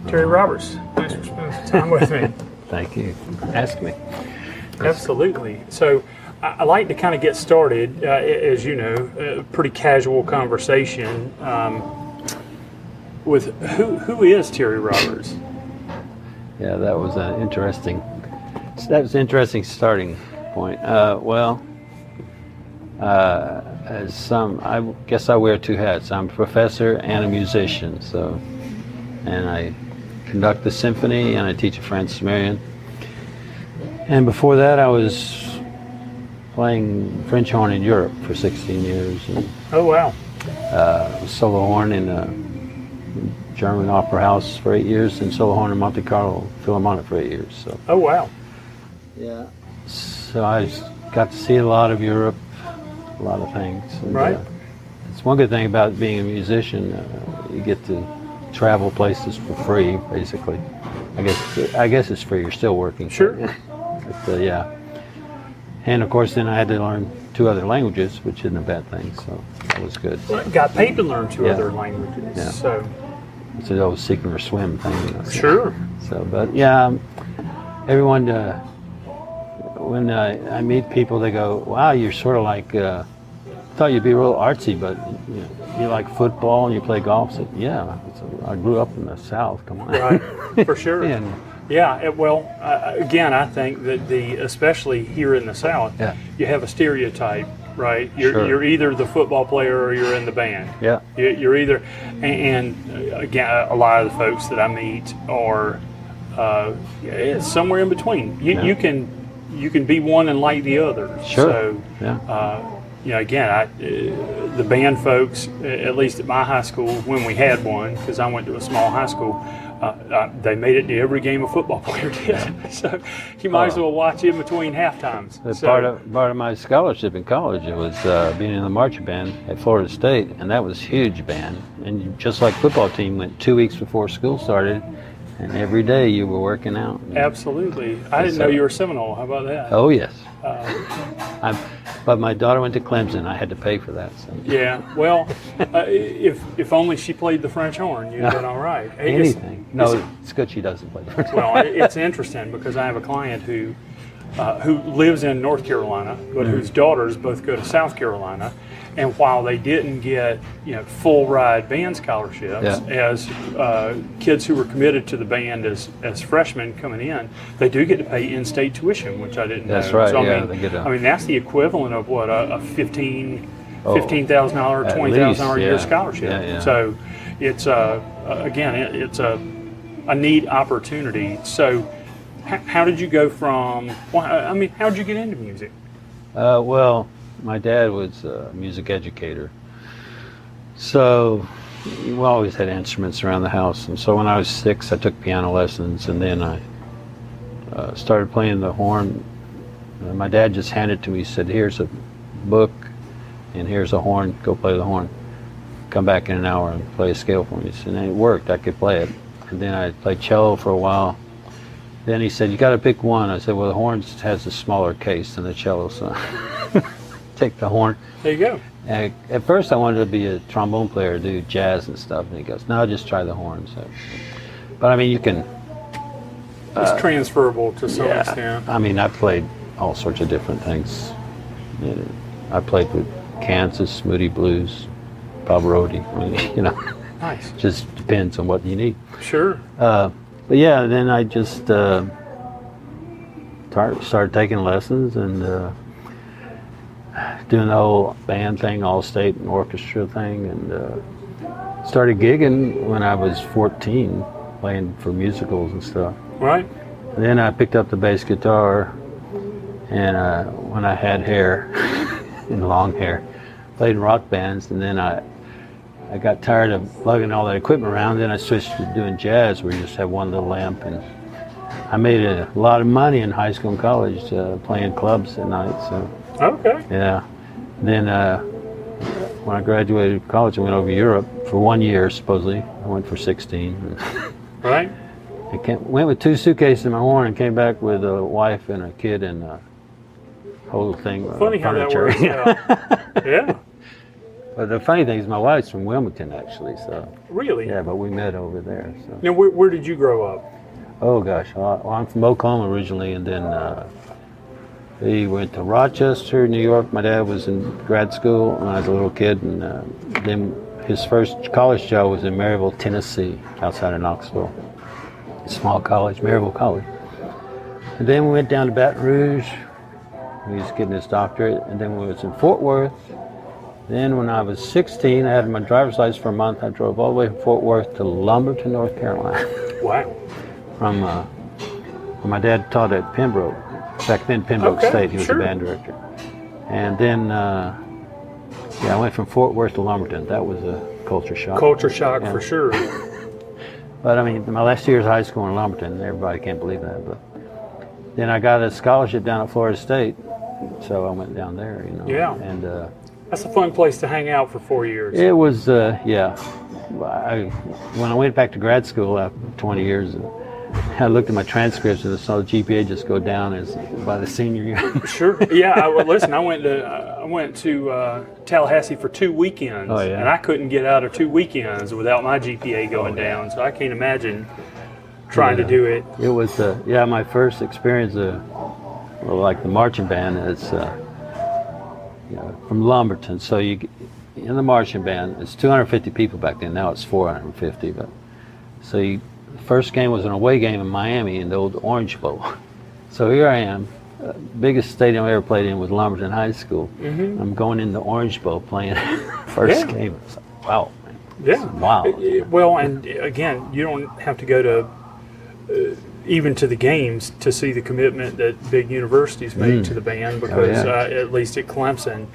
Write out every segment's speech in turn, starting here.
Terry Roberts, thanks for spending some time with me. Thank you. Ask me. Absolutely. So I like to kind of get started, as you know, a pretty casual conversation with who is Terry Roberts? Yeah, that was an interesting starting point. As I guess I wear two hats. I'm a professor and a musician, and I conduct the symphony and I teach at Francis Marion. And before that, I was playing French horn in Europe for 16 years. And, oh, wow. Solo horn in a German opera house for 8 years, and solo horn in Monte Carlo Philharmonic for 8 years. So. Oh, wow. Yeah. So I got to see a lot of Europe, a lot of things. And, right. It's one good thing about being a musician. You get to travel places for free, basically. I guess it's free. You're still working. Sure. But, yeah. And of course, then I had to learn 2 other languages, which isn't a bad thing. So that was good. Well, got paid to learn 2 other languages. Yeah. So it's an old sink or swim thing. You know, so. Sure. So, but yeah, everyone. When I meet people, they go, "Wow, you're sort of like." Thought you'd be real artsy, but you like football and you play golf. So, yeah, I grew up in the South. Come on. Right, for sure. And, yeah, again, I think that especially here in the South, you have a stereotype, right? You're either the football player or you're in the band. Yeah. You're either, and again, a lot of the folks that I meet are somewhere in between. You can be one and like the other. Sure. So, yeah. Again, the band folks, at least at my high school, when we had one, because I went to a small high school, they made it to every game a football player did. So you might as well watch in between half times. Part of my scholarship in college, it was being in the marching band at Florida State, and that was a huge band. And just like football team, went 2 weeks before school started, and every day you were working out. Absolutely. I didn't know you were Seminole. How about that? Oh, yes. But my daughter went to Clemson. I had to pay for that. So. Yeah. Well, if only she played the French horn, you'd have been all right. Anything. It's good she doesn't play the French horn. Well, it's interesting because I have a client who lives in North Carolina, but whose daughters both go to South Carolina. And while they didn't get full ride band scholarships as kids who were committed to the band as freshmen coming in, they do get to pay in-state tuition, which I didn't know. That's right. So, I mean that's the equivalent of what a $15,000, $20,000 a year scholarship. Yeah. So it's it's a neat opportunity. So how did you go from? How did you get into music? Well. My dad was a music educator, so we always had instruments around the house. And so when I was 6, I took piano lessons, and then I started playing the horn. My dad just handed it to me. He said, "Here's a book, and here's a horn. Go play the horn. Come back in an hour and play a scale for me." And it worked. I could play it. And then I played cello for a while. Then he said, "You got to pick one." I said, "Well, the horn has a smaller case than the cello, so." Take the horn. There you go. At first I wanted to be a trombone player, do jazz and stuff, and he goes, "No, just try the horn." So, but I mean, you can. It's transferable to some extent. I mean, I played all sorts of different things. I played with Kansas, Moody Blues, Pavarotti. I mean, Nice. Just depends on what you need. Sure. But yeah, then I just started taking lessons and. Doing the whole band thing, all state and orchestra thing, and started gigging when I was 14, playing for musicals and stuff. Right. And then I picked up the bass guitar, and when I had hair, and long hair, played in rock bands, and then I got tired of lugging all that equipment around, then I switched to doing jazz, where you just have one little amp, and I made a lot of money in high school and college playing clubs at night, so. Okay. Yeah. Then when I graduated college, I went over to Europe for 1 year, supposedly. I went for 16. Right. I went with 2 suitcases in my horn and came back with a wife and a kid and a whole thing. Funny how that works out. Yeah. But the funny thing is, my wife's from Wilmington, actually. So Really? yeah, but we met over there. So. Now, where did you grow up? Oh gosh, well, I'm from Oklahoma originally, and then he went to Rochester, New York. My dad was in grad school when I was a little kid, and then his first college job was in Maryville, Tennessee, outside of Knoxville. A small college, Maryville College. And then we went down to Baton Rouge. He was getting his doctorate, and then we was in Fort Worth. Then when I was 16, I had my driver's license for a month. I drove all the way from Fort Worth to Lumberton, North Carolina. Wow. From my dad taught at Pembroke. Back then, Pembroke State. He was the band director. And then, I went from Fort Worth to Lumberton. That was a culture shock. Culture shock for sure. But I mean, my last year of high school in Lumberton, everybody can't believe that. But then I got a scholarship down at Florida State, so I went down there. Yeah. And that's a fun place to hang out for 4 years. it was, when I went back to grad school after 20 years. I looked at my transcripts and I saw the GPA just go down by the senior year. Sure. Yeah. Listen, I went to Tallahassee for 2 weekends, and I couldn't get out of 2 weekends without my GPA going down. So I can't imagine trying to do it. It was my first experience like the marching band is from Lumberton. So in the marching band, it's 250 people back then. Now it's 450. But the first game was an away game in Miami in the old Orange Bowl. So here I am, biggest stadium I ever played in was Lumberton High School. Mm-hmm. I'm going in the Orange Bowl playing first game. It's like, wow, man. Yeah. Wow. Well, and again, you don't have to go to even to the games to see the commitment that big universities made to the band, because at least at Clemson,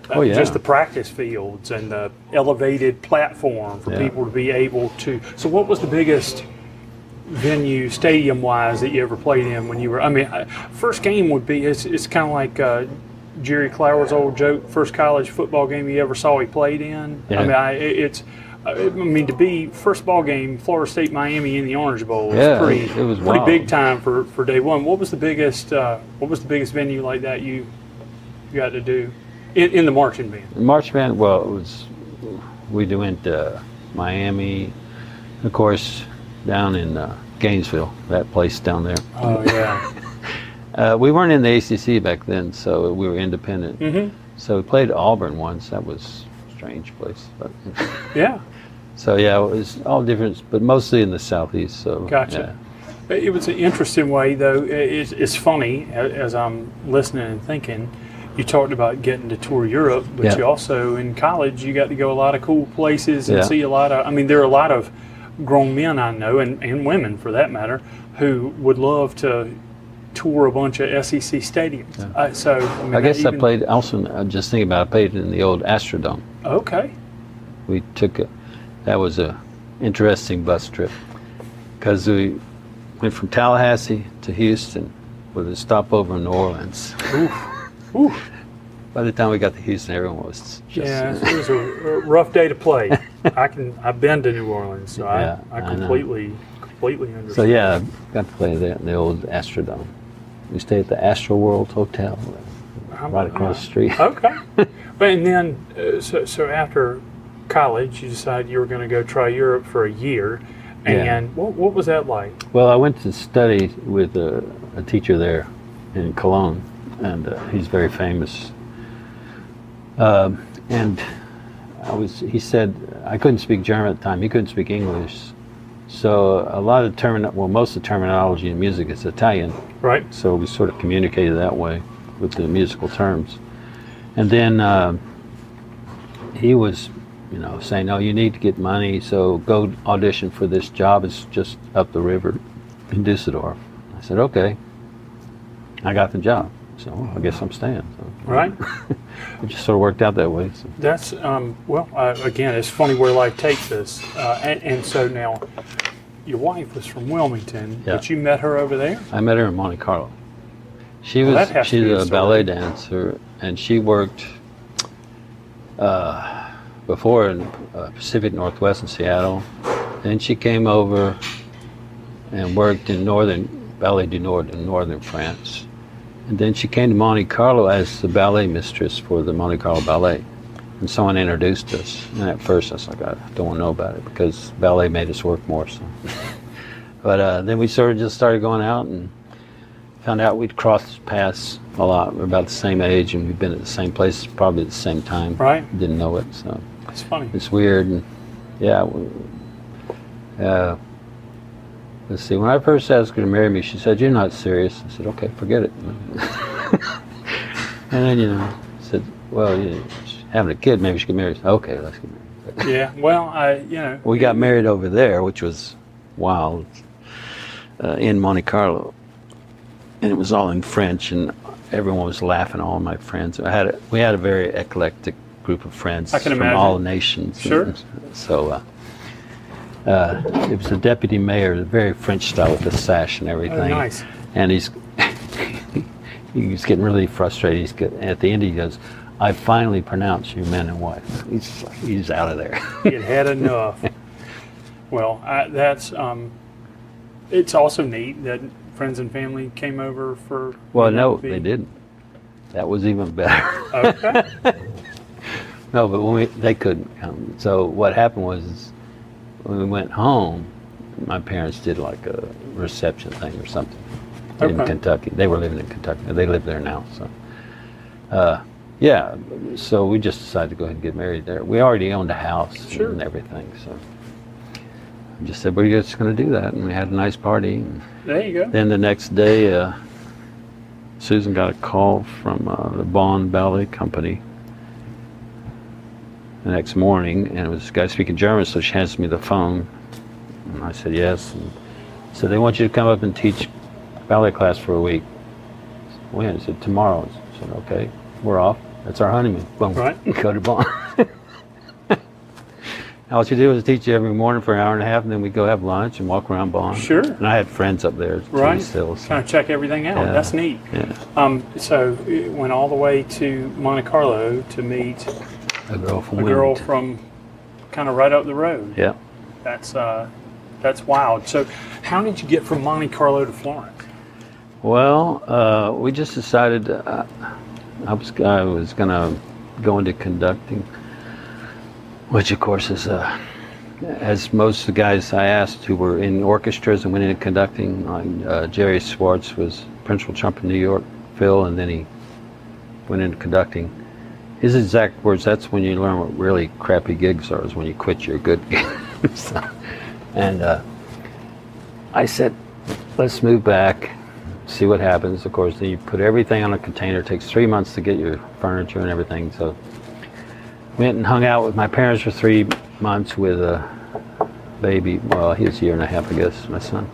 just the practice fields and the elevated platform for people to be able to. So what was the biggest venue, stadium-wise, that you ever played in when you were? I mean, first game would be. It's kind of like Jerry Clower's old joke. First college football game you ever saw he played in. Yeah. I mean, to be first ball game, Florida State, Miami in the Orange Bowl was pretty big time for day one. What was the biggest venue like that you got to do in the marching band? The marching band, well, we went to Miami, of course. Down in Gainesville, that place down there. Oh, yeah. We weren't in the ACC back then, so we were independent. Mm-hmm. So we played Auburn once. That was a strange place. But yeah. So, it was all different, but mostly in the Southeast. So, gotcha. Yeah. It was an interesting way, though. It's funny, as I'm listening and thinking, you talked about getting to tour Europe, but you also, in college, you got to go a lot of cool places and see a lot of, there are a lot of grown men I know, and women for that matter, who would love to tour a bunch of SEC stadiums. Yeah. I guess I played also. I'm just thinking about. I played in the old Astrodome. Okay. We took that was a interesting bus trip because we went from Tallahassee to Houston with a stopover in New Orleans. Oof. Oof. By the time we got to Houston, everyone was just... Yeah, it was a rough day to play. I've been to New Orleans, so I completely understand. So I got to play there in the old Astrodome. We stayed at the Astro World Hotel, right across the street. Okay. And then, so after college, you decided you were going to go try Europe for a year. And what was that like? Well, I went to study with a teacher there in Cologne, and he's very famous. And he said, I couldn't speak German at the time, he couldn't speak English. So a lot of most of the terminology in music is Italian. Right. So we sort of communicated that way with the musical terms. And then he was, saying, you need to get money, so go audition for this job. It's just up the river in Dusseldorf. I said, okay. I got the job. So I guess I'm staying. So. Right. It just sort of worked out that way. So. That's, again, it's funny where life takes us. And so now, your wife was from Wilmington, but you met her over there? I met her in Monte Carlo. She's a ballet dancer, and she worked before in Pacific Northwest in Seattle. Then she came over and worked in Ballet du Nord in northern France. And then she came to Monte Carlo as the ballet mistress for the Monte Carlo Ballet. and someone introduced us. And at first I was like, I don't want to know about it because ballet made us work more. So, but then we sort of just started going out and found out we'd crossed paths a lot. We're about the same age, and we've been at the same place probably at the same time. Right. Didn't know it, so It's funny. it's weird. And yeah. Let's see. When I first asked her to marry me, she said, "You're not serious." I said, "Okay, forget it." And then said, "Well, she's having a kid. Maybe she get married." I said, "Okay, let's get married." Yeah. Well, We got married over there, which was wild, in Monte Carlo, and it was all in French, and everyone was laughing. All my friends. We had a very eclectic group of friends I can from imagine. all nations. Sure. And so it was a deputy mayor, very French style with the sash and everything. Oh, nice. And he's getting really frustrated. At the end he goes, "I finally pronounced you man and wife." He's out of there. It had enough. Well, that's it's also neat that friends and family came over for. Well, no, they didn't. That was even better. Okay. No, but they couldn't come. So what happened was, when we went home, my parents did like a reception thing or something in Kentucky. They were living in Kentucky. They live there now. So, yeah. So we just decided to go ahead and get married there. We already owned a house and everything. So I just said, we're just going to do that. And we had a nice party. And there you go. then the next day, Susan got a call from the Bonn Ballet Company the next morning, and it was a guy speaking German, so she hands me the phone, and I said yes. And so they want you to come up and teach ballet class for a week. When? I said tomorrow. I said okay, we're off. That's our honeymoon. Boom. Right. Go to Bonn. All she did was teach you every morning for an hour and a half, and then we'd go have lunch and walk around Bonn. Sure. And I had friends up there too, Right. still. So. Kind of check everything out. Yeah. That's neat. Yeah. So it went all the way to Monte Carlo to meet A girl from a girl Wilmington. from kind of right up the road. Yeah. That's wild. So how did you get from Monte Carlo to Florence? Well, we just decided I was going to go into conducting, which of course is, as most of the guys I asked who were in orchestras and went into conducting, like Jerry Swartz was principal trumpeter in New York, Phil, and then he went into conducting. His exact words, that's when you learn what really crappy gigs are, is when you quit your good gigs. And I said, let's move back, see what happens. Of course, then you put everything on a container. It takes 3 months to get your furniture and everything. So went and hung out with my parents for 3 months with a baby. Well, he was a year and a half, I guess, my son.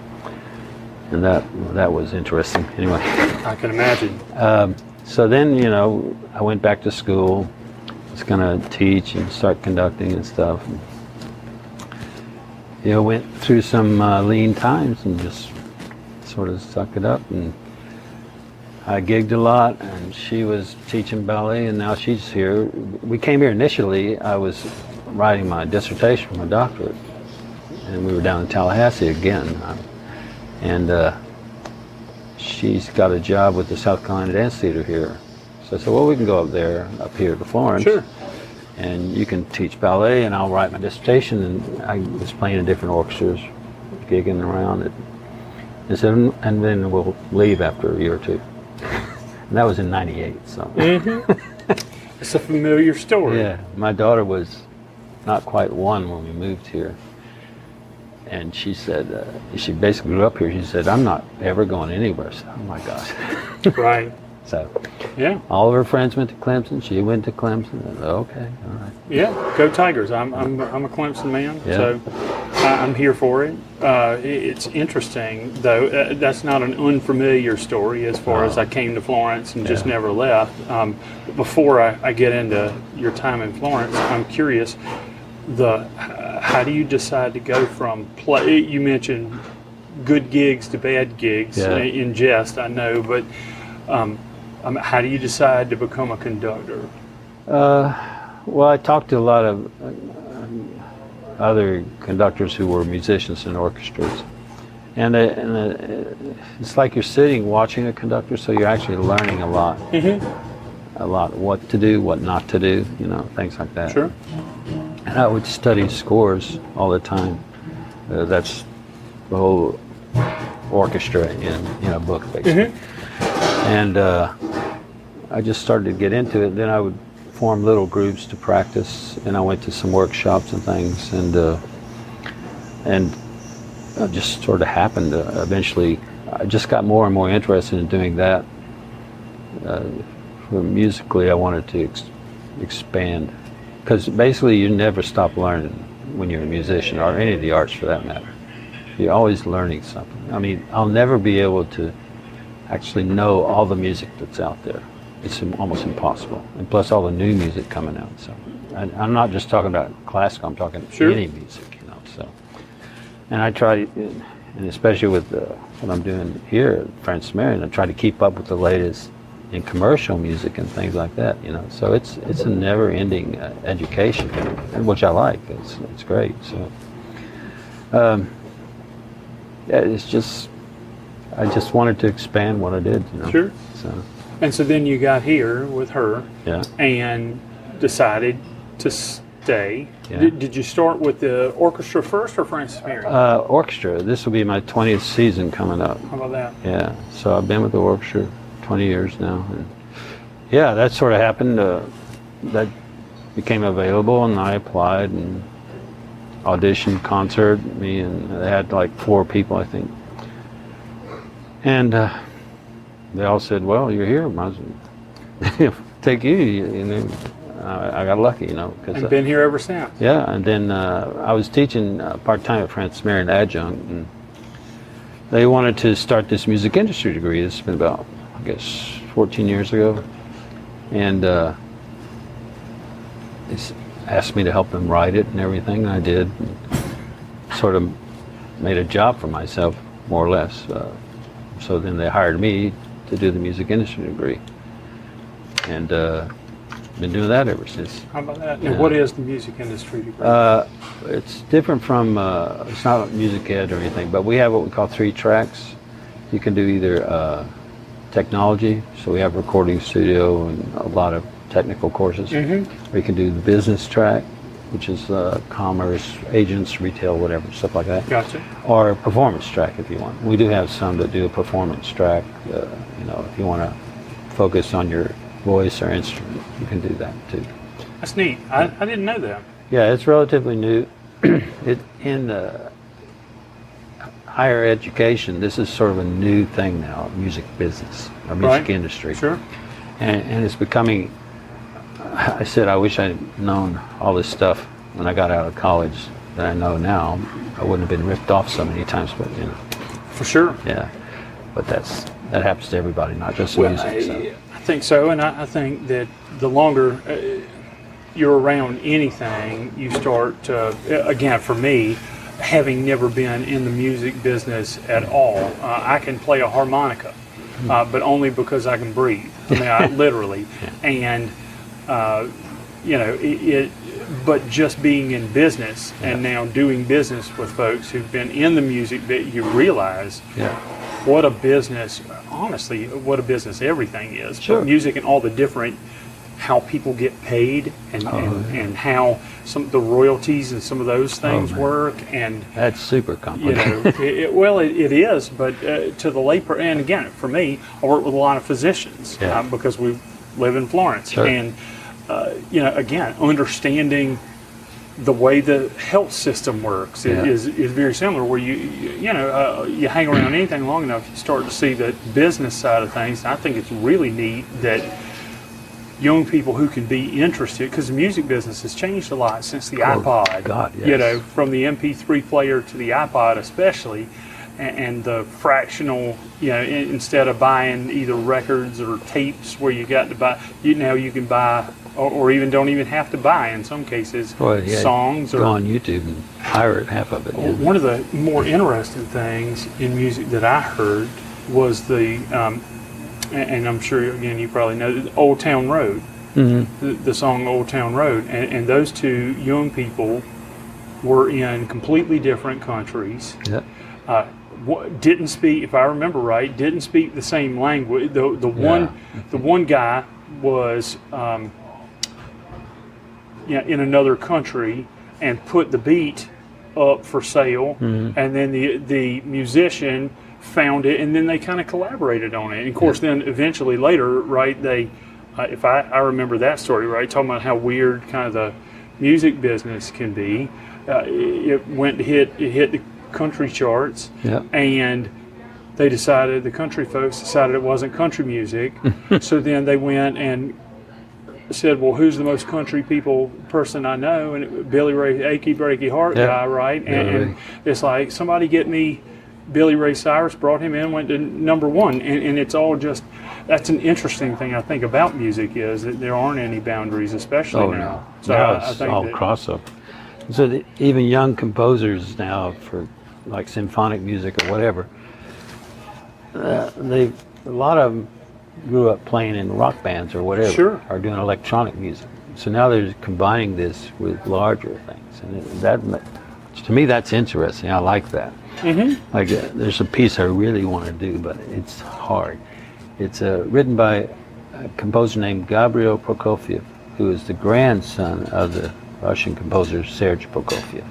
And that was interesting. Anyway. I can imagine. So then, I went back to school. Was going to teach and start conducting and stuff. And, went through some lean times and just sort of sucked it up. And I gigged a lot, and she was teaching ballet, and now she's here. We came here initially. I was writing my dissertation for my doctorate, and we were down in Tallahassee again. And she's got a job with the South Carolina Dance Theater here. So I said, well, we can go up here to Florence. Sure. And you can teach ballet, and I'll write my dissertation. And I was playing in different orchestras, gigging around it. And then we'll leave after a year or two. And that was in '98. So. Mm-hmm. It's a familiar story. Yeah, my daughter was not quite 1 when we moved here. And she said, she basically grew up here. She said, I'm not ever going anywhere. So, oh my gosh. Right. So, yeah. All of her friends went to Clemson. She went to Clemson. I said, okay, all right. Yeah, go Tigers. I'm a Clemson man, Yeah. so I'm here for it. It's interesting, though. That's not an unfamiliar story as far as I came to Florence and just never left. Before I get into your time in Florence, I'm curious, how do you decide to go from play? You mentioned good gigs to bad gigs in jest, I know, but how do you decide to become a conductor? Well, I talked to a lot of other conductors who were musicians in orchestras. And it's like you're sitting watching a conductor, so you're actually learning a lot. Mm-hmm. a lot what to do, what not to do, things like that. Sure. And I would study scores all the time. That's the whole orchestra in a book, basically. And I just started to get into it. Then I would form little groups to practice, and I went to some workshops and things, and it just sort of happened. Eventually, I just got more and more interested in doing that. Musically, I wanted to expand, because basically you never stop learning when you're a musician, or any of the arts for that matter. You're always learning something. I mean, I'll never be able to actually know all the music that's out there. It's almost impossible. And plus all the new music coming out. So I'm not just talking about classical, I'm talking any music, so. And I try, and especially with what I'm doing here at Francis Marion, I try to keep up with the latest in commercial music and things like that, So it's a never-ending education, which I like. It's great. So it's just, I just wanted to expand what I did, Sure. So. And so then you got here with her, and decided to stay. Yeah. Did you start with the orchestra first or Francis Marion? Orchestra. This will be my 20th season coming up. How about that? Yeah. So I've been with the orchestra 20 years now. And yeah, that sort of happened. That became available, and I applied and auditioned, concert. Me and they had like 4 people, I think. And they all said, "Well, you're here. Might as well take you." I got lucky, because And been here ever since. Yeah, and then I was teaching part-time at Francis Marion Adjunct, and they wanted to start this music industry degree. This has been about, I guess, 14 years ago, and they asked me to help them write it and everything, and I did. And sort of made a job for myself, more or less. So then they hired me to do the music industry degree, and been doing that ever since. How about that? Now, what is the music industry degree? It's different from, it's not music ed or anything, but we have what we call 3 tracks. You can do either technology, so we have a recording studio and a lot of technical courses, or you can do the business track, which is commerce, agents, retail, whatever, stuff like that. Gotcha. Or a performance track if you want. We do have some that do a performance track. If you want to focus on your voice or instrument, you can do that too. That's neat. I didn't know that. Yeah, it's relatively new. In the higher education, this is sort of a new thing now, music business, or music industry. Sure. And it's becoming, I said I wish I'd known all this stuff when I got out of college that I know now. I wouldn't have been ripped off so many times, but For sure. Yeah. But that happens to everybody, not just music. So. I think so, and I think that the longer you're around anything, you start to, again, for me, having never been in the music business at all, I can play a harmonica, but only because I can breathe. I mean, I literally. And, but just being in business and now doing business with folks who've been in the music, that you realize what a business, honestly, what a business everything is. Sure. But music and all the different, how people get paid and how some of the royalties and some of those things work. And that's super complicated. It is, but to the layperson, and again, for me, I work with a lot of physicians because we live in Florence. Sure. And, again, understanding the way the health system works is very similar, where you hang around anything long enough, you start to see the business side of things. And I think it's really neat that young people who can be interested, because the music business has changed a lot since the iPod. God, yes. From the MP3 player to the iPod especially, and the fractional, instead of buying either records or tapes where you got to buy, now you can buy, or even don't even have to buy in some cases, songs. Go on YouTube and pirate half of it. One of the more interesting things in music that I heard was the, and I'm sure, again, you probably know, Old Town Road, the song Old Town Road. And those two young people were in completely different countries. Didn't speak, if I remember right, didn't speak the same language. The one guy was in another country and put the beat up for sale, and then the musician found it, and then they kind of collaborated on it. And of course, then eventually later, right? They, if I remember that story, right, talking about how weird kind of the music business can be. It went to hit the country charts, and the country folks decided it wasn't country music. So then they went and said, well, who's the most country person I know? And it, Billy Ray, Achy Breaky Heart guy, right? And it's like, somebody get me Billy Ray Cyrus, brought him in, went to number one. And it's all just, that's an interesting thing I think about music, is that there aren't any boundaries, especially now. No. So now I it's think all crossover. So even young composers now for like symphonic music or whatever, a lot of them grew up playing in rock bands or whatever, or doing electronic music. So now they're combining this with larger things, and to me that's interesting. I like that. Like there's a piece I really want to do, but it's hard. It's written by a composer named Gabriel Prokofiev, who is the grandson of the Russian composer Serge Prokofiev.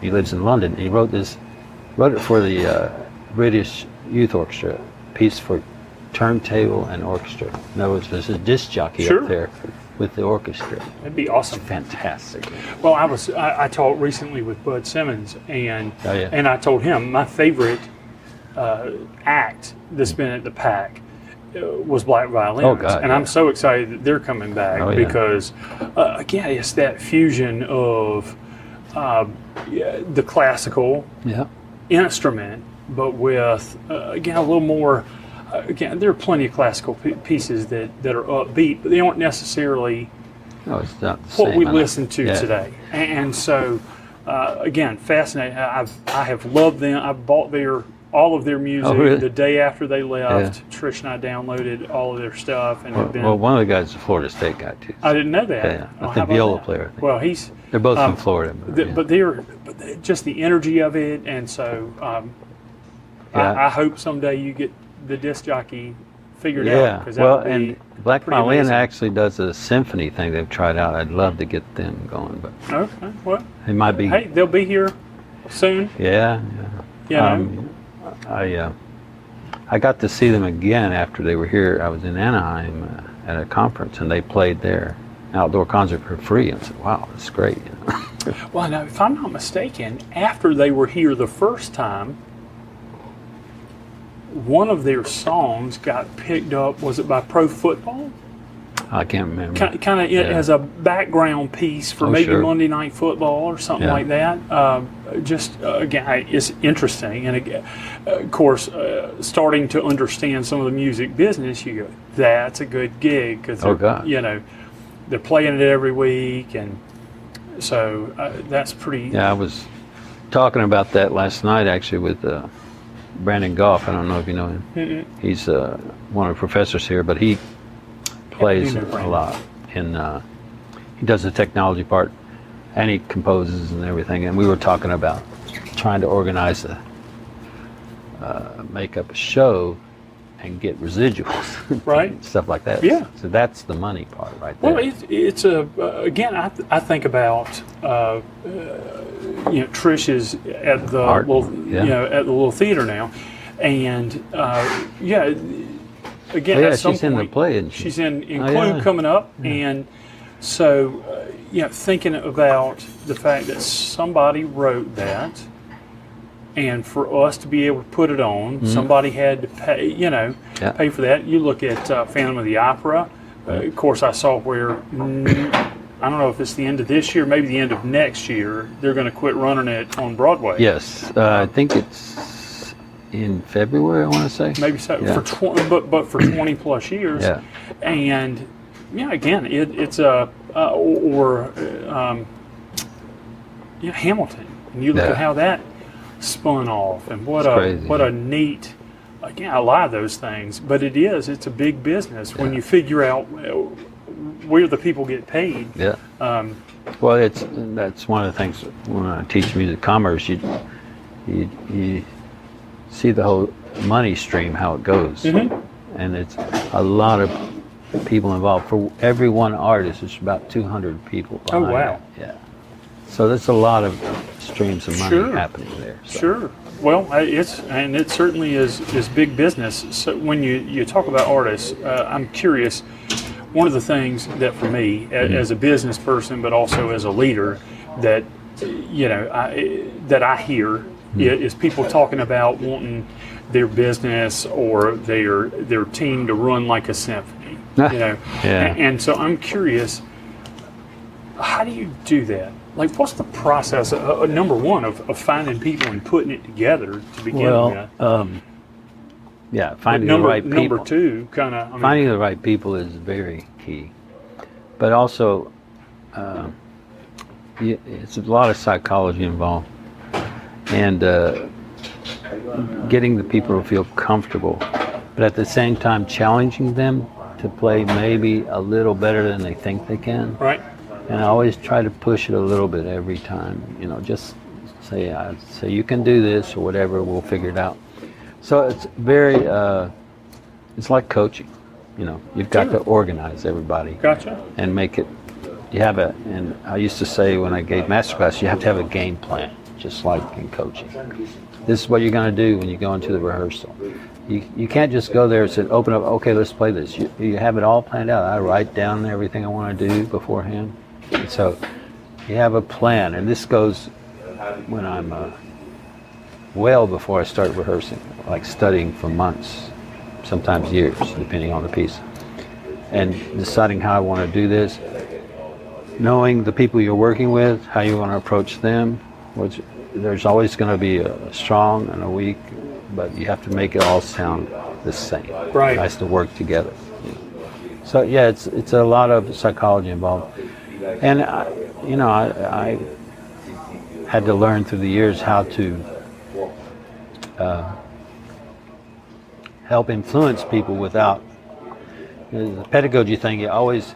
He lives in London. He wrote it for the British Youth Orchestra, piece for turntable and orchestra. In other words, there's a disc jockey up there with the orchestra. That'd be awesome. It's fantastic. Well, I talked recently with Bud Simmons, and I told him my favorite act that's been at the PAC was Black Violins, and I'm so excited that they're coming back because again, it's that fusion of the classical instrument, but with again a little more. Again, there are plenty of classical pieces that are upbeat, but they aren't necessarily it's not what we listen to today. And so, again, fascinating. I have loved them. I bought all of their music the day after they left. Trish and I downloaded all of their stuff, and have been. Well, one of the guys is a Florida State guy too. I didn't know that. Yeah, I think viola player. I think. Well, they're both from Florida, but they're just the energy of it, and so I hope someday you get the disc jockey figured out. Well, and Black Violin actually does a symphony thing they've tried out. I'd love to get them going, but okay, well, it might be. Hey, they'll be here soon. I got to see them again after they were here. I was in Anaheim at a conference, and they played their outdoor concert for free. And I said, "Wow, that's great." Well, now, if I'm not mistaken, after they were here the first time, one of their songs got picked up. Was it by Pro Football? I can't remember. Kind of as a background piece for Monday Night Football or something like that. Again, it's interesting, and again, of course, starting to understand some of the music business, you go, "That's a good gig," because they're playing it every week, and so that's pretty. Yeah, I was talking about that last night actually with. Brandon Goff, I don't know if you know him. He's one of the professors here, but he plays a lot. And he does the technology part, and he composes and everything. And we were talking about trying to organize make up a show and get residuals, right? Stuff like that. Yeah. So that's the money part, right there. Well, it's again. I think about Trish is at the at the little theater now, and again, at some she's point, in the play, and she's in Clue coming up, and so thinking about the fact that somebody wrote that. And for us to be able to put it on, somebody had to pay, pay for that. You look at Phantom of the Opera. Of course, I saw where, I don't know if it's the end of this year, maybe the end of next year, they're going to quit running it on Broadway. Yes, I think it's in February, I want to say. Maybe so, but for 20 plus years. Yeah. And, again, it's Hamilton. And you look at how that spun off, and what a neat, again, a lot of those things, but it's a big business when you figure out where the people get paid. Well, that's one of the things when I teach music commerce, you see the whole money stream, how it goes, and it's a lot of people involved. For every one artist, it's about 200 people Oh, behind wow. it. Yeah. So there's a lot of streams of money Sure. happening there. So. Sure. Well, it certainly is big business. So when you talk about artists, I'm curious. One of the things that for me, as a business person, but also as a leader, that I hear is people talking about wanting their business or their team to run like a symphony. Yeah. And so I'm curious, how do you do that? Like, what's the process, number one, of finding people and putting it together to begin with? Finding the right people. Number two, Finding the right people is very key. But also, it's a lot of psychology involved. And getting the people to feel comfortable, but at the same time challenging them to play maybe a little better than they think they can. Right. And I always try to push it a little bit every time, just say you can do this or whatever, we'll figure it out. So it's very, it's like coaching, you've got to organize everybody. Gotcha. And make it, and I used to say when I gave masterclass, you have to have a game plan, just like in coaching. This is what you're going to do when you go into the rehearsal. You can't just go there and say, open up, okay, let's play this. You have it all planned out. I write down everything I want to do beforehand. And so you have a plan, and this goes when I'm well before I start rehearsing, like studying for months, sometimes years, depending on the piece, and deciding how I want to do this, knowing the people you're working with, how you want to approach them. There's always going to be a strong and a weak, but you have to make it all sound the same. Right. It has to work together. So yeah, it's a lot of psychology involved. And I had to learn through the years how to help influence people without the pedagogy thing. You always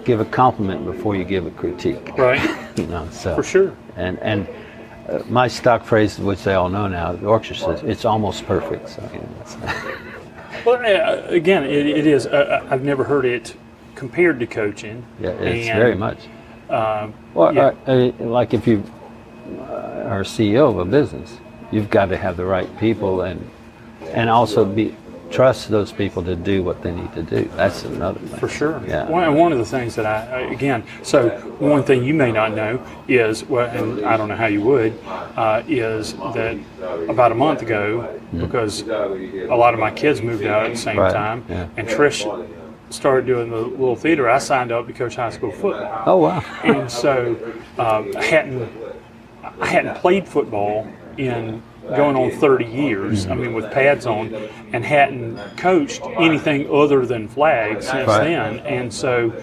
give a compliment before you give a critique. Right. So for sure. And my stock phrase, which they all know now, the orchestras, it's almost perfect. So Well, again, it is. I've never heard it compared to coaching. Yeah, it's very much. Like if you are CEO of a business, you've got to have the right people and also trust those people to do what they need to do. That's another thing. For sure. Yeah. One of the things that so one thing you may not know is, and I don't know how you would, is that about a month ago, because a lot of my kids moved out at the same time, and Trish started doing the little theater, I signed up to coach high school football. Oh, wow. And so I hadn't played football in going on 30 years, with pads on, and hadn't coached anything other than flags since then. And so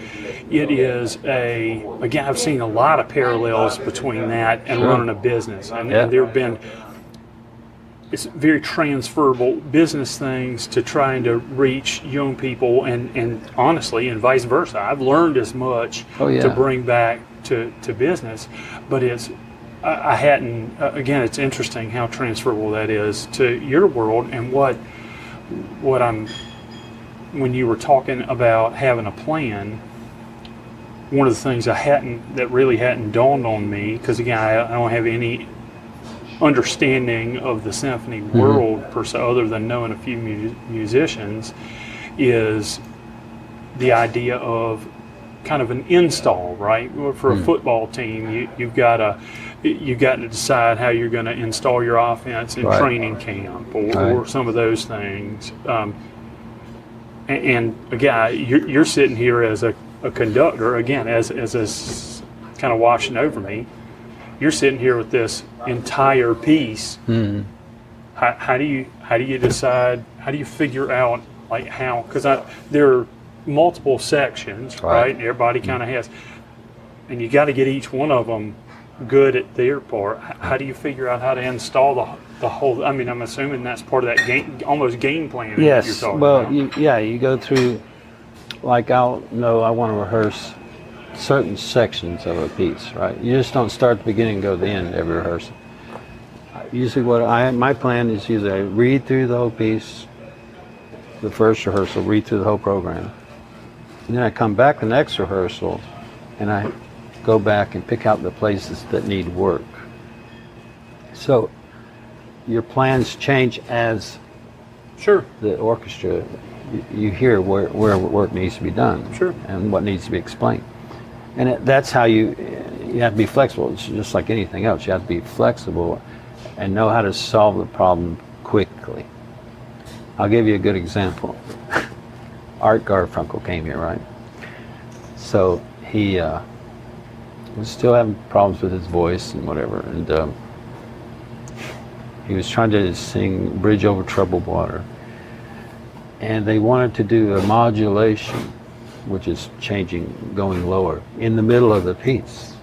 it is again, I've seen a lot of parallels between that and running a business. And there have been, it's very transferable business things to trying to reach young people and honestly, and vice versa. I've learned as much to bring back to business, but I hadn't, again, it's interesting how transferable that is to your world. And when you were talking about having a plan, one of the things that really hadn't dawned on me, because again, I don't have any understanding of the symphony world per se, other than knowing a few musicians, is the idea of kind of an install, right? For a football team, you've got to decide how you're going to install your offense in training camp or some of those things. And again, you're sitting here as a conductor, again, as this kind of washing over me. You're sitting here with this entire piece. How do you decide? How do you figure out how? Because there are multiple sections, right? Everybody kind of has, and you got to get each one of them good at their part. How do you figure out how to install the whole? I'm assuming that's part of that game plan. Yes. You're talking Well, about. You go through. Like I want to rehearse certain sections of a piece, right? You just don't start at the beginning and go to the end every rehearsal. Usually, my plan is usually I read through the whole piece, the first rehearsal, read through the whole program, And then I come back the next rehearsal, and I go back and pick out the places that need work. So your plans change as Sure. the orchestra. You hear where work needs to be done, Sure. and what needs to be explained. And that's how you have to be flexible. It's just like anything else. You have to be flexible and know how to solve the problem quickly. I'll give you a good example. Art Garfunkel came here, right? So he was still having problems with his voice and whatever, and he was trying to sing Bridge Over Troubled Water. And they wanted to do a modulation, which is changing, going lower, in the middle of the piece.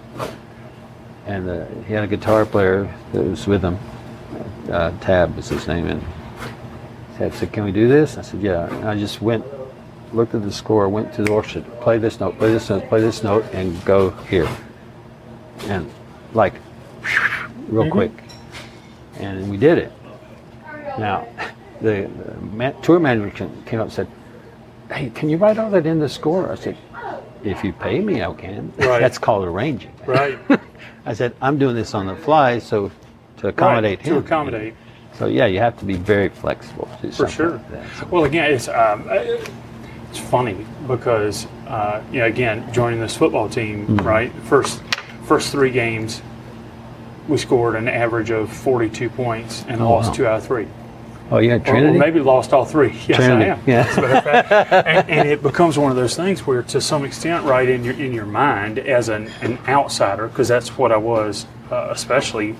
And he had a guitar player that was with him, Tab was his name, and he said, "Can we do this?" I said, "Yeah." And I just looked at the score, went to the orchestra, play this note, play this note, play this note, and go here. And like, real quick. And we did it. Now, the tour manager came up and said, "Hey, can you write all that in the score?" I said, "If you pay me, I can." Right. That's called arranging. Right. I said, "I'm doing this on the fly, so to accommodate Right, him." to accommodate. So yeah, you have to be very flexible. To For sure. like that. So, Well, again, it's funny because again, joining this football team, right? First 3 games, we scored an average of 42 points and lost wow. 2 out of 3. oh, you had Or Trinity? maybe lost all 3. Yes, Trinity, I am. yeah. As a matter of fact. And it becomes one of those things where, to some extent, right in your mind, as an outsider, because that's what I was, especially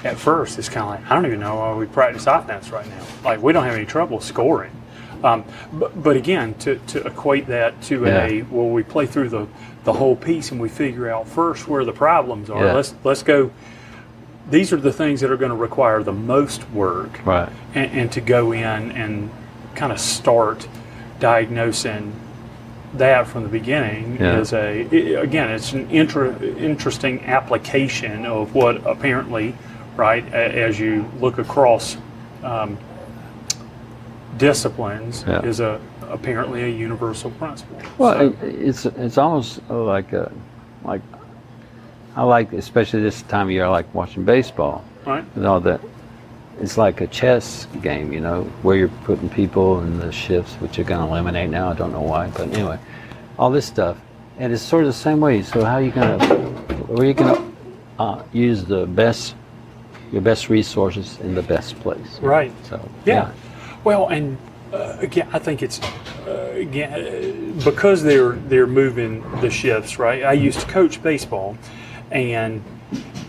at first, it's kind of like, I don't even know why we practice offense right now. Like, we don't have any trouble scoring. But again, to equate that to we play through the whole piece and we figure out first where the problems are. Yeah. Let's go. These are the things that are going to require the most work, Right. and to go in and kind of start diagnosing that from the beginning is it's an interesting application of what apparently, right, as you look across disciplines, is apparently a universal principle. Well, it's almost like I like, especially this time of year, I like watching baseball. Right. And all that. It's like a chess game, where you're putting people in the shifts, which you're going to eliminate now. I don't know why, but anyway, all this stuff, and it's sort of the same way. So how are you going to use your best resources in the best place? Right. So yeah. Well, and again, I think it's because they're moving the shifts, right? I used to coach baseball, and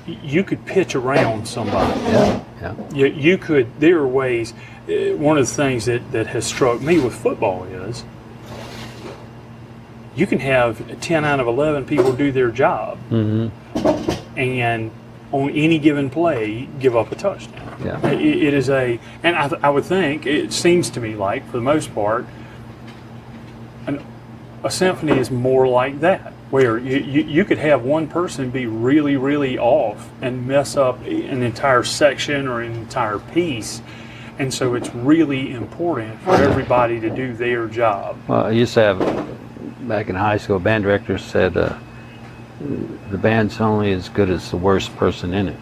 you could pitch around somebody. Yeah. You could. There are ways. One of the things that has struck me with football is you can have 10 out of 11 people do their job, and on any given play, give up a touchdown. Yeah. It is and I would think, it seems to me like, for the most part, a symphony is more like that, where you could have one person be really, really off and mess up an entire section or an entire piece. And so it's really important for everybody to do their job. Well, I used to have, back in high school, a band director said, the band's only as good as the worst person in it.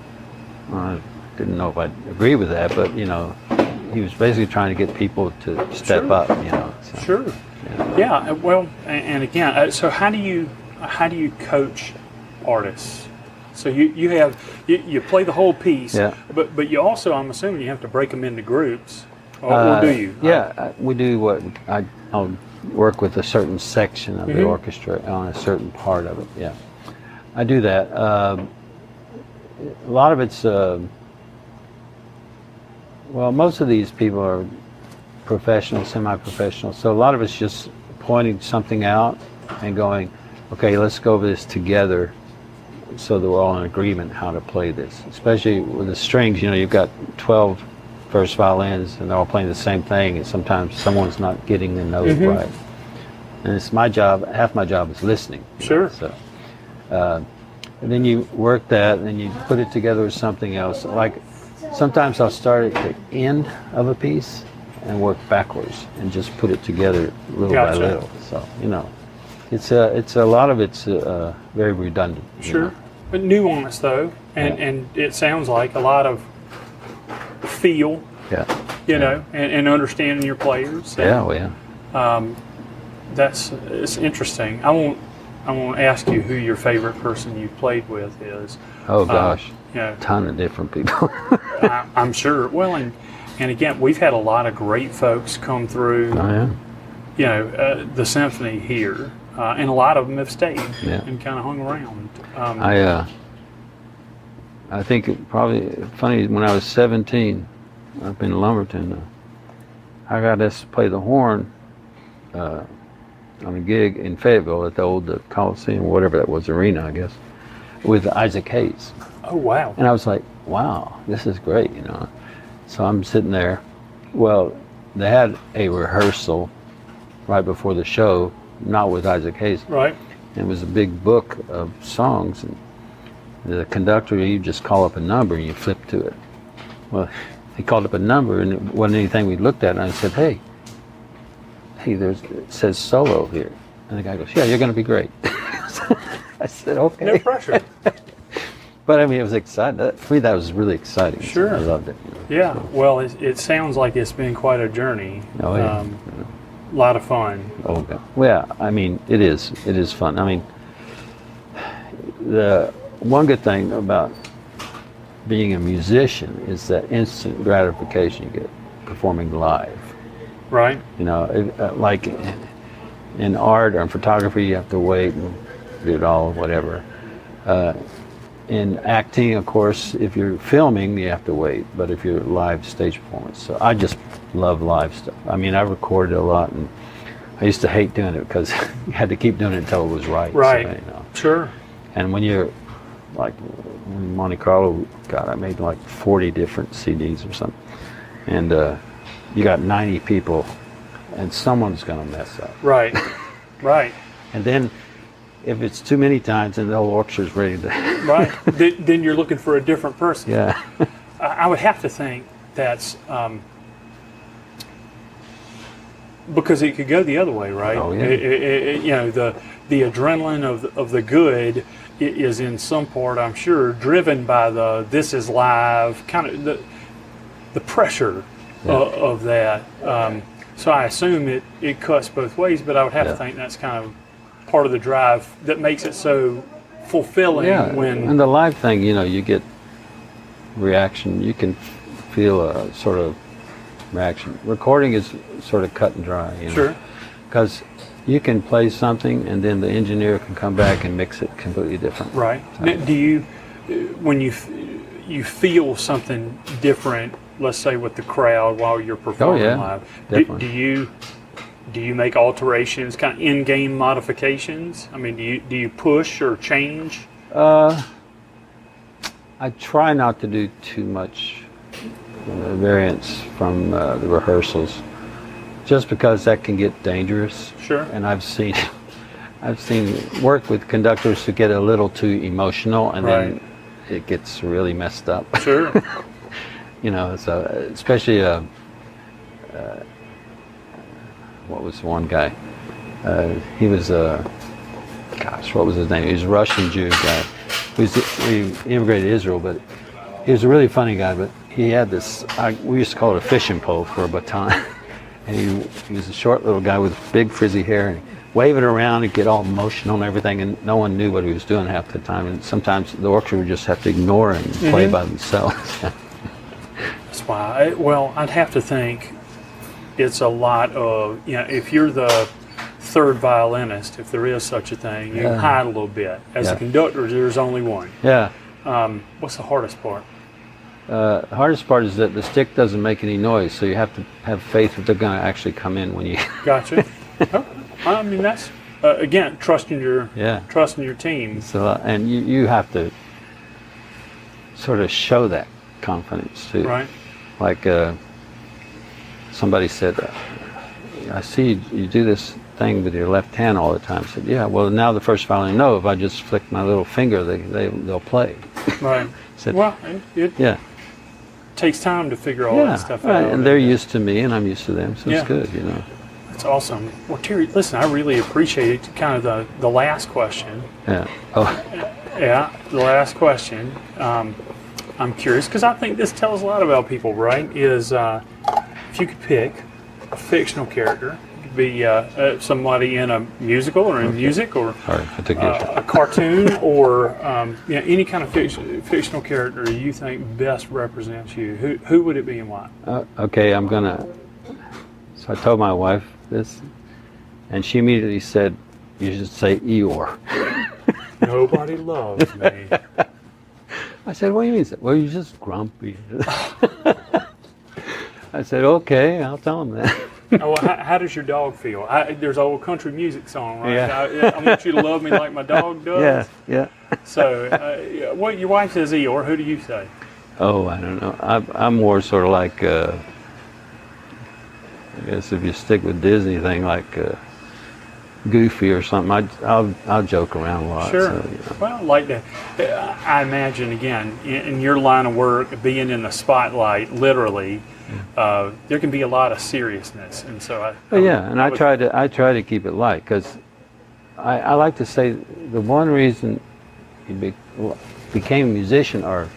I didn't know if I'd agree with that, but he was basically trying to get people to step up. So, Sure. Yeah. Well, and again, so how do you coach artists? So you play the whole piece, but you also, I'm assuming, you have to break them into groups, or do you? Yeah, we do. I'll work with a certain section of the orchestra on a certain part of it. Yeah, I do that. A lot of it's most of these people are professional, semi-professional. So a lot of it's just pointing something out and going, okay, let's go over this together, so that we're all in agreement how to play this. Especially with the strings, you've got 12 first violins and they're all playing the same thing, and sometimes someone's not getting the note right. And it's my job, half my job is listening. Sure. So, and then you work that and then you put it together with something else. Like sometimes I'll start at the end of a piece and work backwards and just put it together little by little. So, It's a lot of it's very redundant. Sure. know. But nuance though, and it sounds like a lot of feel, Yeah. you know, and understanding your players. Yeah. Well, yeah. It's interesting. I won't ask you who your favorite person you've played with is. Oh gosh. You know, Ton of different people. I'm sure. Well, and again, we've had a lot of great folks come through. Oh yeah. You know, the symphony here, and a lot of them have stayed and kind of hung around. I think it probably funny when I was 17 up in Lumberton, I got to play the horn on a gig in Fayetteville at the old Coliseum, whatever that was, arena, I guess, with Isaac Hayes. Oh wow! And I was like, wow, this is great, you know. So I'm sitting there. Well, they had a rehearsal right before the show, not with Isaac Hayes. Right. And it was a big book of songs, and the conductor, you just call up a number and you flip to it. Well, he called up a number and it wasn't anything we looked at, and I said, hey, it says solo here. And the guy goes, yeah, you're going to be great. I said, okay. No pressure. But I mean, it was exciting. For me, that was really exciting. Sure. So I loved it. You know, Yeah. so. Well, it sounds like it's been quite a journey. Oh, yeah. A lot of fun. Oh, God. Well, yeah, I mean, it is. It is fun. I mean, the one good thing about being a musician is that instant gratification you get performing live. Right. You know, like in art or in photography, you have to wait and do it all, whatever. In acting, of course, if you're filming, you have to wait. But if you're live stage performance, so I just love live stuff. I mean, I recorded a lot, and I used to hate doing it because you had to keep doing it until it was right. Right. So, you know. Sure. And when you're like in Monte Carlo, God, I made like 40 different CDs or something, and you got 90 people, and someone's going to mess up. Right. Right. And then if it's too many times, then the whole orchestra's ready to. Right. Then you're looking for a different person. Yeah. I would have to think that's because it could go the other way, right? Oh, yeah. You know, the adrenaline of the good is in some part, I'm sure, driven by this is live, kind of the pressure of that. So I assume it cuts both ways, but I would have to think that's kind of part of the drive that makes it so fulfilling. Yeah. When And the live thing, you know, you get reaction. You can feel a sort of reaction. Recording is sort of cut and dry. You know? Sure. Because you can play something and then the engineer can come back and mix it completely different. Right. So, Do you, when you feel something different, let's say with the crowd while you're performing live, definitely. do you make alterations, kind of in-game modifications? I mean, do you push or change? I try not to do too much variance from the rehearsals, just because that can get dangerous. Sure. And I've seen work with conductors who get a little too emotional, and then it gets really messed up. Sure. You know, so especially what was one guy? He was what was his name? He was a Russian Jew guy. He immigrated to Israel, but he was a really funny guy. But he had this. We used to call it a fishing pole for a baton. And he was a short little guy with big frizzy hair, and wave it around and get all emotional and everything, and no one knew what he was doing half the time. And sometimes the orchestra would just have to ignore him and play by themselves. That's why. I'd have to think it's a lot of, you know, if you're the third violinist, if there is such a thing, you hide a little bit. As a conductor, there's only one. Yeah. What's the hardest part? The hardest part is that the stick doesn't make any noise, so you have to have faith that they're going to actually come in when you. Gotcha. I mean, that's again trusting your team. So and you have to sort of show that confidence too. Right. Like somebody said, I see you do this thing with your left hand all the time. I said, yeah. Well, now the first violin know if I just flick my little finger, they'll play. Right. Said, well, it takes time to figure all that stuff out. And they're used to me, and I'm used to them, so it's good, you know. That's awesome. Well, Terry, listen, I really appreciate it. Kind of the last question. Yeah. Oh, Yeah, the last question. I'm curious because I think this tells a lot about people, right? Is if you could pick a fictional character, it could be somebody in a musical or in music, or sorry, I took yours. a cartoon, or any kind of fictional character you think best represents you. Who would it be and why? Okay, so I told my wife this, and she immediately said, "You should say Eeyore." Nobody loves me. I said, "What do you mean?" Well, you're just grumpy. I said, "Okay, I'll tell him that." Oh, well, how does your dog feel? There's an old country music song, right? Yeah. I want you to love me like my dog does. Yeah, yeah. So, what your wife says Eeyore, who do you say? Oh, I don't know. I'm more sort of like, I guess if you stick with Disney thing, like Goofy or something. I'll joke around a lot. Sure. So, you know. Well, like that. I imagine again in your line of work, being in the spotlight, literally, there can be a lot of seriousness, and so I try to keep it light, because I like to say the one reason you became a musician or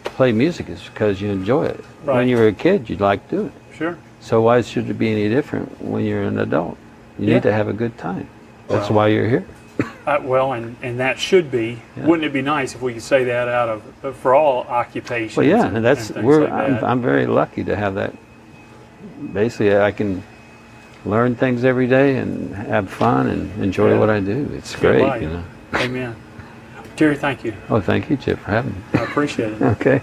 play music is because you enjoy it. Right. When you were a kid, you liked doing it. Sure. So why should it be any different when you're an adult? You need to have a good time. That's why you're here. And that should be. Yeah. Wouldn't it be nice if we could say that out of for all occupations? Well, yeah, and that's that. I'm very lucky to have that. Basically, I can learn things every day and have fun and enjoy what I do. It's great, you know. Amen. Terry, thank you. Oh, thank you, Chip, for having me. I appreciate it. Okay.